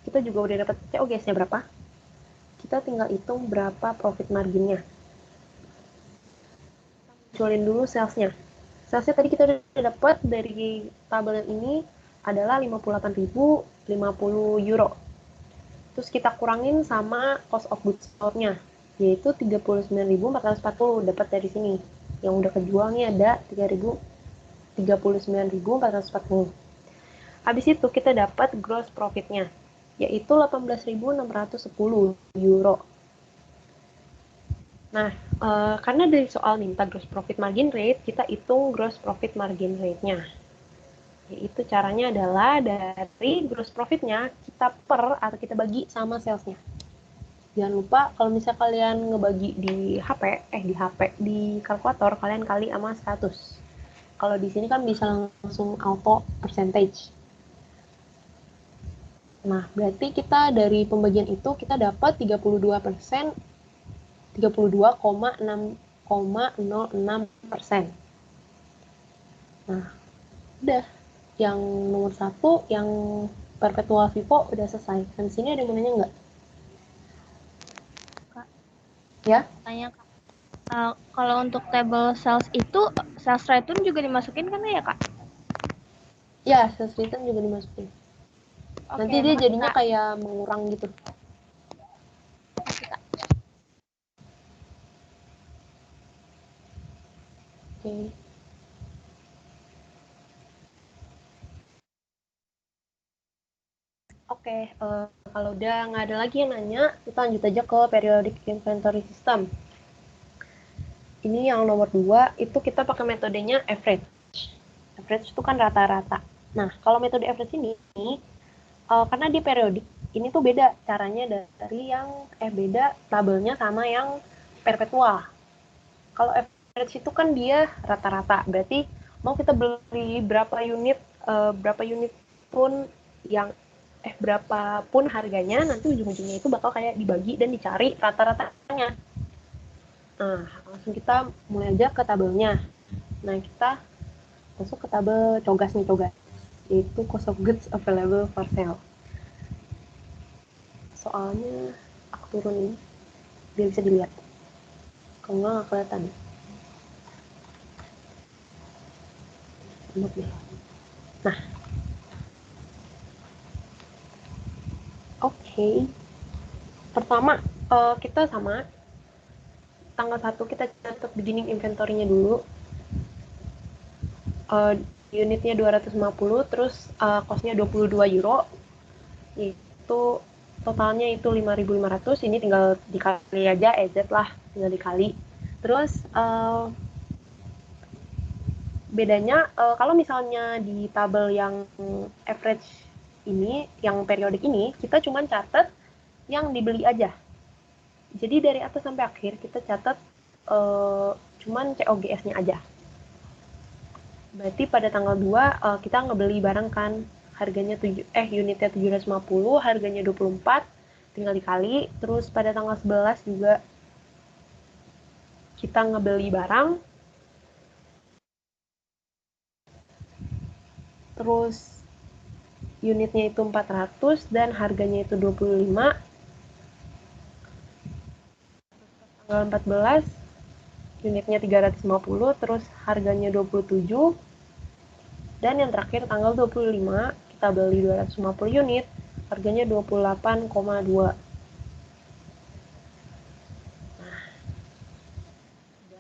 kita juga udah dapet COGS-nya berapa, kita tinggal hitung berapa profit marginnya. Jualin dulu salesnya. Salesnya tadi kita udah dapet dari tabel ini adalah 58.050 euro. Terus kita kurangin sama cost of goods sold-nya, yaitu 39.440 dapat dari sini. Yang udah kejualnya ada 39.440. Habis itu kita dapat gross profit-nya, yaitu 18.610 euro. Nah, karena dari soal minta gross profit margin rate, kita hitung gross profit margin rate-nya. Yaitu caranya adalah dari gross profit-nya kita per atau kita bagi sama sales-nya. Jangan lupa kalau misalnya kalian ngebagi di di kalkulator kalian kali sama 100. Kalau di sini kan bisa langsung auto percentage. Nah, berarti kita dari pembagian itu kita dapat 32%, 32,06%. Nah, udah. Yang nomor 1, yang perpetual Vivo udah selesai. Dan sini ada yang mau nanya nggak? Kak, Ya? tanya Kak. Kalau untuk table sales itu, sales return juga dimasukin kan ya Kak? Ya, sales return juga dimasukin. Oke, Nanti dia jadinya Kak. kayak mengurang gitu. Oke. Oke, kalau udah nggak ada lagi yang nanya, kita lanjut aja ke periodic inventory system. Ini yang nomor 2, itu kita pakai metodenya average. Average itu kan rata-rata. Nah, kalau metode average ini, karena dia periodik, ini tuh beda caranya dari yang, beda tabelnya sama yang perpetual. Kalau average itu kan dia rata-rata, berarti mau kita beli berapa unit pun yang berapapun harganya, nanti ujung-ujungnya itu bakal kayak dibagi dan dicari rata-ratanya. Nah, langsung kita mulai aja ke tabelnya. Nah, kita masuk ke tabel cogas nih, yaitu cost of goods available for sale. Soalnya aku turunin biar bisa dilihat. Kalau nggak kelihatan. Nah, oke. Pertama, kita sama tanggal 1 kita catat beginning inventory-nya dulu. Unitnya 250, terus cost-nya 22 euro. Itu totalnya itu 5.500. Ini tinggal dikali aja, EZ lah, tinggal dikali. Terus bedanya kalau misalnya di tabel yang average ini, yang periodik ini, kita cuma catat yang dibeli aja. Jadi dari atas sampai akhir kita catat cuman COGS-nya aja. Berarti pada tanggal 2 kita ngebeli barang kan, harganya unitnya 750, harganya 24, tinggal dikali. Terus pada tanggal 11 juga kita ngebeli barang, terus unitnya itu 400 dan harganya itu 25. Tanggal 14 unitnya 350, terus harganya 27. Dan yang terakhir tanggal 25 kita beli 250 unit, harganya 28,2.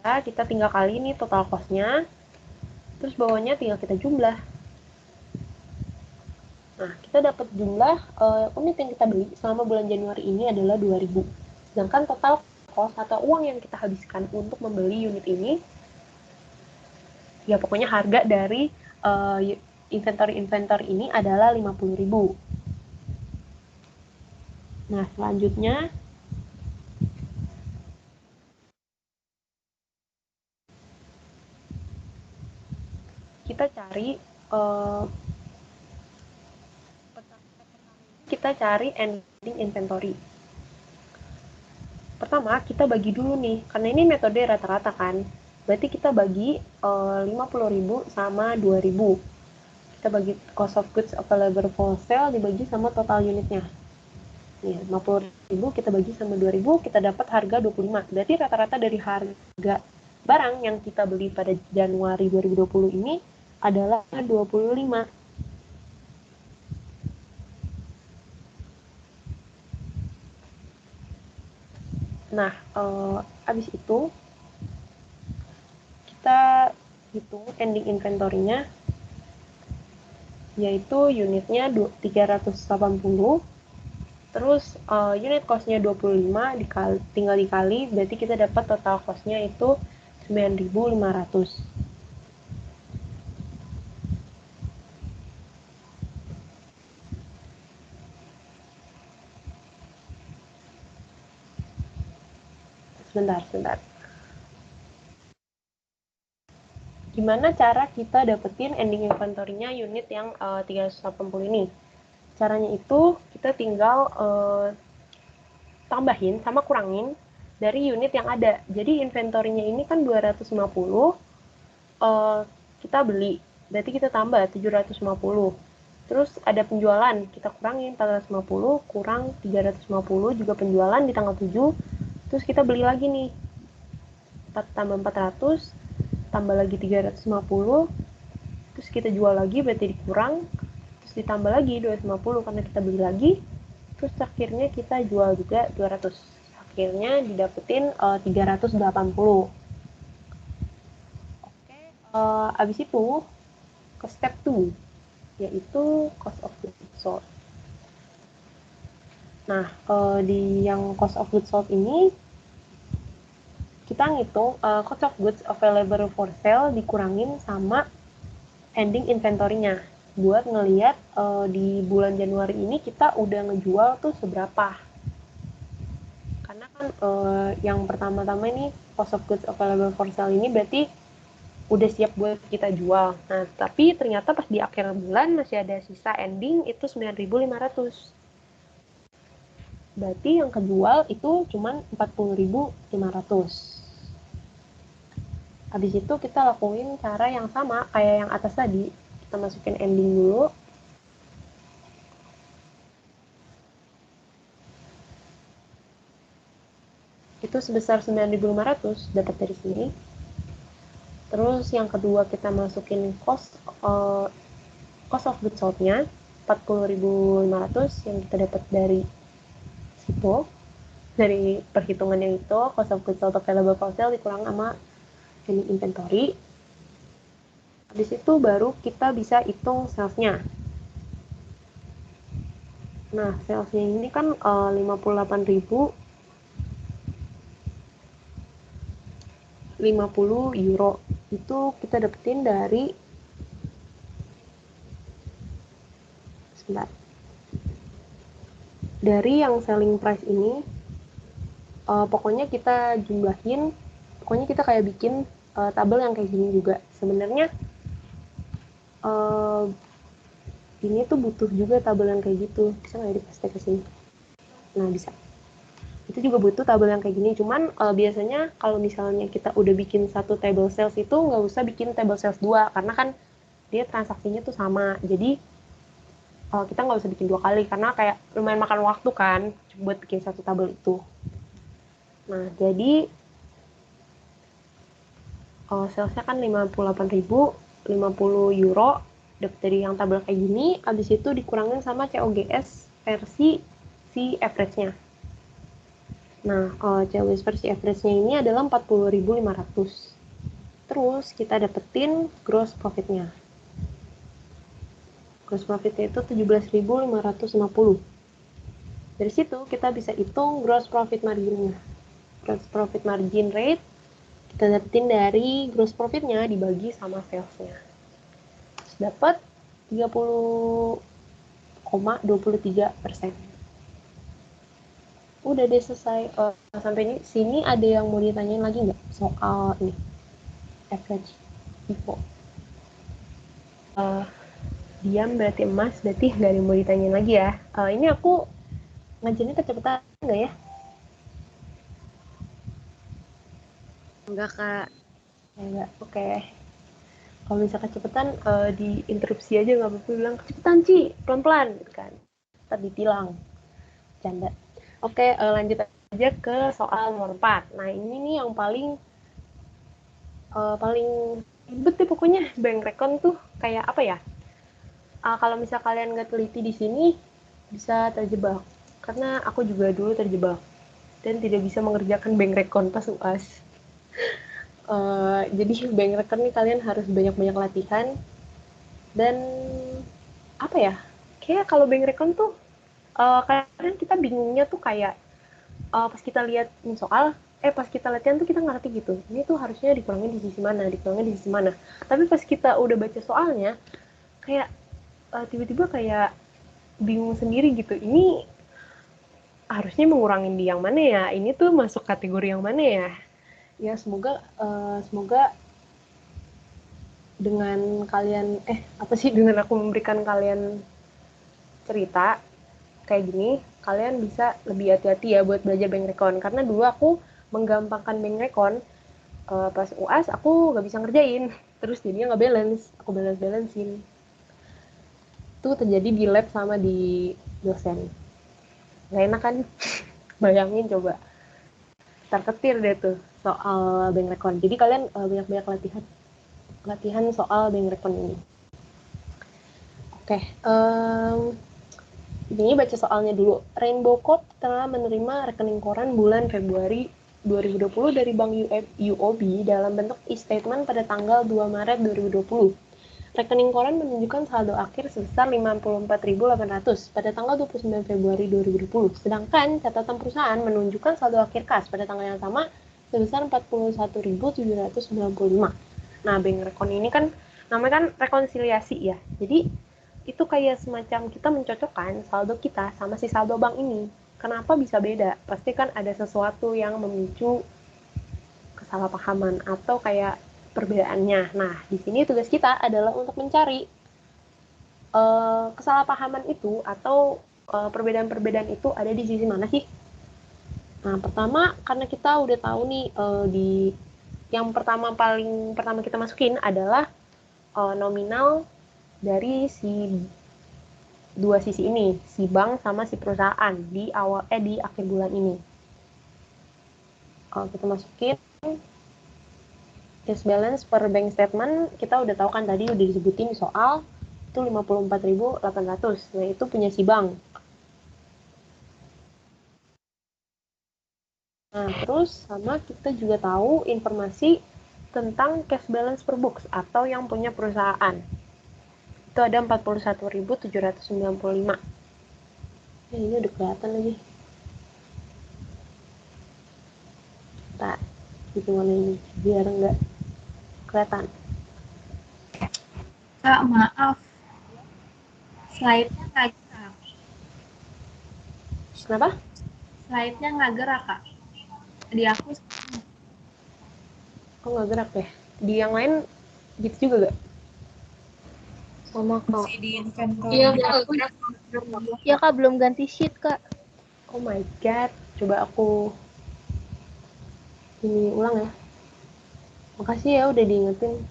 Nah, kita tinggal kali ini total cost-nya, terus bawahnya tinggal kita jumlah. Nah, kita dapat jumlah unit yang kita beli selama bulan Januari ini adalah 2000. Sedangkan total cost atau uang yang kita habiskan untuk membeli unit ini, ya pokoknya harga dari inventory ini adalah 50.000. Nah, selanjutnya kita cari ending inventory. Pertama, kita bagi dulu nih, karena ini metode rata-rata kan. Berarti kita bagi 50.000 sama 2.000. Kita bagi cost of goods available for sale dibagi sama total unitnya. Nih, 50.000 kita bagi sama 2.000, kita dapat harga 25. Berarti rata-rata dari harga barang yang kita beli pada Januari 2020 ini adalah 25. Nah, habis itu kita hitung ending inventory-nya, yaitu unitnya 380, terus unit cost-nya 25 tinggal dikali, berarti kita dapat total cost-nya itu 9.500. Sebentar. Gimana cara kita dapetin ending inventory-nya unit yang 380 ini? Caranya itu kita tinggal tambahin sama kurangin dari unit yang ada. Jadi inventory-nya ini kan 250, kita beli, berarti kita tambah 750. Terus ada penjualan, kita kurangin 450, kurang 350 juga penjualan di tanggal 7. Terus kita beli lagi nih, 4 tambah 400, tambah lagi 350, terus kita jual lagi berarti dikurang, terus ditambah lagi 250 karena kita beli lagi, terus akhirnya kita jual juga 200. Akhirnya didapetin 380. Oke, abis itu ke step 2, yaitu cost of goods sold. Nah, di yang cost of goods sold ini kita ngitung cost of goods available for sale dikurangin sama ending inventory-nya buat ngelihat di bulan Januari ini kita udah ngejual tuh seberapa. Karena kan yang pertama-tama ini cost of goods available for sale ini berarti udah siap buat kita jual. Nah, tapi ternyata pas di akhir bulan masih ada sisa ending itu 9.500. Berarti yang kejual itu cuma 40.500. Habis itu kita lakuin cara yang sama kayak yang atas tadi. Kita masukin ending dulu. Itu sebesar 9.500 dapat dari sini. Terus yang kedua kita masukin cost of goods sold-nya 40.500 yang kita dapat dari situ. Dari perhitungannya itu cost of goods sold available for sale dikurang sama ending inventory. Habis itu baru kita bisa hitung sales-nya. Nah, sales-nya ini kan 58.050 euro. Itu kita dapetin dari yang selling price ini. Pokoknya kita jumlahin, pokoknya kita kayak bikin tabel yang kayak gini juga. Sebenarnya ini tuh butuh juga tabel yang kayak gitu. Bisa nggak dipaste ke sini? Nah, bisa. Itu juga butuh tabel yang kayak gini. Cuman biasanya kalau misalnya kita udah bikin satu table sales itu nggak usah bikin table sales 2 karena kan dia transaksinya tuh sama. Jadi kita nggak usah bikin 2 kali karena kayak lumayan makan waktu kan buat bikin satu tabel itu. Nah, jadi salesnya kan 58.050 euro Dapat dari yang tabel kayak gini, habis itu dikurangin sama COGS versi si average-nya. Nah, COGS versi average-nya ini adalah 40.500. Terus kita dapetin gross profit-nya. Gross profit-nya itu 17.550. Dari situ kita bisa hitung gross profit margin-nya. Gross profit margin rate kita dapetin dari gross profit-nya dibagi sama sales-nya. Dapat 30,23%. Udah deh selesai. Sampai sini ada yang mau ditanyain lagi nggak soal ini average FIFO? Diam berarti emas, berarti nggak ada yang mau ditanyain lagi ya. Ini aku ngajarnya kecepatan nggak ya? Enggak, Kak. Enggak, oke. Kalau misalnya kecepatan, diinterupsi aja nggak apa-apa, bilang kecepatan Ci, pelan-pelan gitu kan. Ntar ditilang. Canda. Oke, lanjut aja ke soal nomor 4. Nah, ini nih yang paling ribet deh pokoknya. Bank recon tuh kayak apa ya? Kalau misal kalian nggak teliti di sini, bisa terjebak. Karena aku juga dulu terjebak dan tidak bisa mengerjakan bank recon pas UAS. Jadi bank recon nih kalian harus banyak-banyak latihan dan apa ya? Kayak kalau bank recon tuh kadang kita bingungnya tuh kayak pas kita lihat soal, pas kita latihan tuh kita ngerti gitu. Ini tuh harusnya dikurangin di sisi mana, dikurangin di sisi mana. Tapi pas kita udah baca soalnya, kayak tiba-tiba kayak bingung sendiri gitu. Ini harusnya mengurangin di yang mana ya? Ini tuh masuk kategori yang mana ya? Ya semoga dengan kalian dengan aku memberikan kalian cerita kayak gini, kalian bisa lebih hati-hati ya buat belajar bank recon. Karena dulu aku menggampangkan bank recon, pas UAS aku nggak bisa ngerjain, terus jadinya nggak balance, aku balancein. Itu terjadi di lab sama di dosen. Nggak enak kan? Bayangin coba. Terketir deh tuh soal bank recon. Jadi kalian banyak-banyak latihan soal bank recon ini. Oke, ini baca soalnya dulu. Rainbow Corp telah menerima rekening koran bulan Februari 2020 dari Bank UOB dalam bentuk e-statement pada tanggal 2 Maret 2020. Rekening koran menunjukkan saldo akhir sebesar 54.800 pada tanggal 29 Februari 2020. Sedangkan catatan perusahaan menunjukkan saldo akhir kas pada tanggal yang sama sebesar 41.795. Nah, bank rekon ini kan namanya kan rekonsiliasi ya. Jadi itu kayak semacam kita mencocokkan saldo kita sama si saldo bank ini. Kenapa bisa beda? Pasti kan ada sesuatu yang memicu kesalahpahaman atau kayak perbedaannya. Nah, di sini tugas kita adalah untuk mencari kesalahpahaman itu atau perbedaan-perbedaan itu ada di sisi mana sih? Nah, pertama karena kita udah tahu nih di yang pertama kita masukin adalah nominal dari si dua sisi ini, si bank sama si perusahaan di akhir bulan ini. Kalau kita masukin cash balance per bank statement, kita udah tahu kan tadi udah disebutin di soal itu 54.800. Nah, itu punya si bank. Nah, terus sama kita juga tahu informasi tentang cash balance per books atau yang punya perusahaan. Itu ada 41.795. Ini udah kelihatan lagi. Kita hitungan ini biar nggak kelihatan. Kak, maaf. Slide-nya nggak gerak. Kenapa? Slide-nya nggak gerak, Kak. Di aku Kok nggak gerak ya? Di yang lain gitu juga gak? Sama kok. Masih di inventory. Iya, di Kak. aku Ya Kak, belum ganti sheet Kak. Oh my god, coba aku ini ulang ya. Makasih ya udah diingetin.